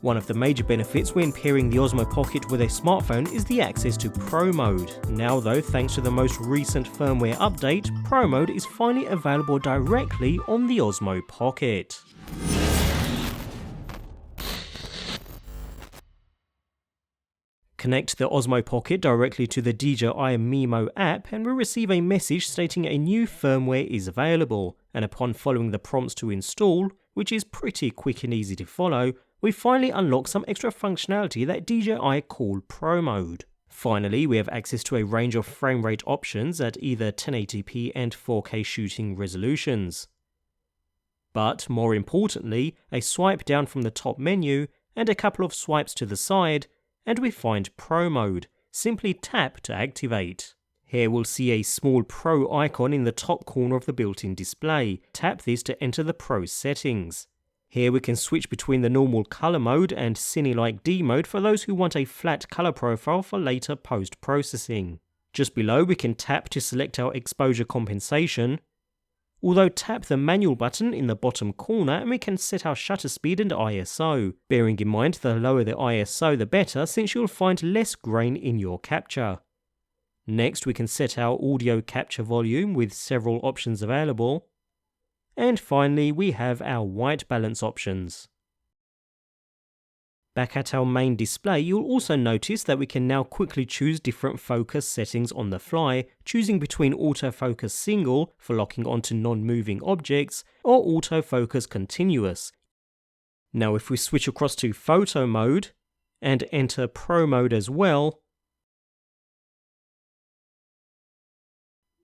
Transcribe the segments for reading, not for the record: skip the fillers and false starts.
One of the major benefits when pairing the Osmo Pocket with a smartphone is the access to Pro Mode. Now though, thanks to the most recent firmware update, Pro Mode is finally available directly on the Osmo Pocket. Connect the Osmo Pocket directly to the DJI Mimo app and we'll receive a message stating a new firmware is available, and upon following the prompts to install, which is pretty quick and easy to follow, we finally unlock some extra functionality that DJI call Pro Mode. Finally, we have access to a range of frame rate options at either 1080p and 4K shooting resolutions. But more importantly, a swipe down from the top menu and a couple of swipes to the side, and we find Pro Mode. Simply tap to activate. Here we'll see a small Pro icon in the top corner of the built-in display. Tap this to enter the Pro settings. Here we can switch between the normal color mode and Cine-like D mode for those who want a flat color profile for later post-processing. Just below we can tap to select our exposure compensation, although tap the manual button in the bottom corner and we can set our shutter speed and ISO, bearing in mind the lower the ISO the better, since you'll find less grain in your capture. Next we can set our audio capture volume with several options available, and finally we have our white balance options. Back at our main display, you'll also notice that we can now quickly choose different focus settings on the fly, choosing between autofocus single for locking onto non-moving objects or autofocus continuous. Now if we switch across to photo mode and enter Pro Mode as well,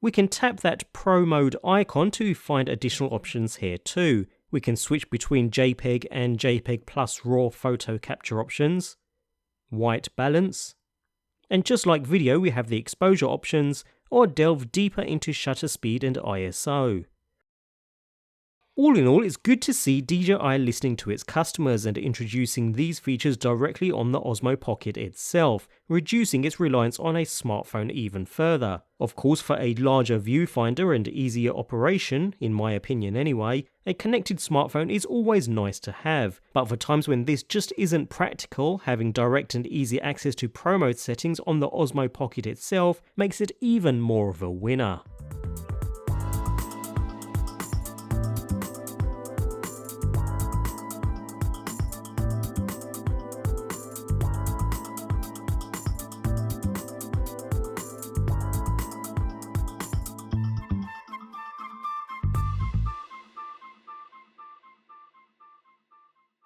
we can tap that Pro Mode icon to find additional options here too. We can switch between JPEG and JPEG plus RAW photo capture options, white balance, and just like video we have the exposure options, or delve deeper into shutter speed and ISO. All in all, it's good to see DJI listening to its customers and introducing these features directly on the Osmo Pocket itself, reducing its reliance on a smartphone even further. Of course, for a larger viewfinder and easier operation, in my opinion anyway, a connected smartphone is always nice to have, but for times when this just isn't practical, having direct and easy access to Pro Mode settings on the Osmo Pocket itself makes it even more of a winner.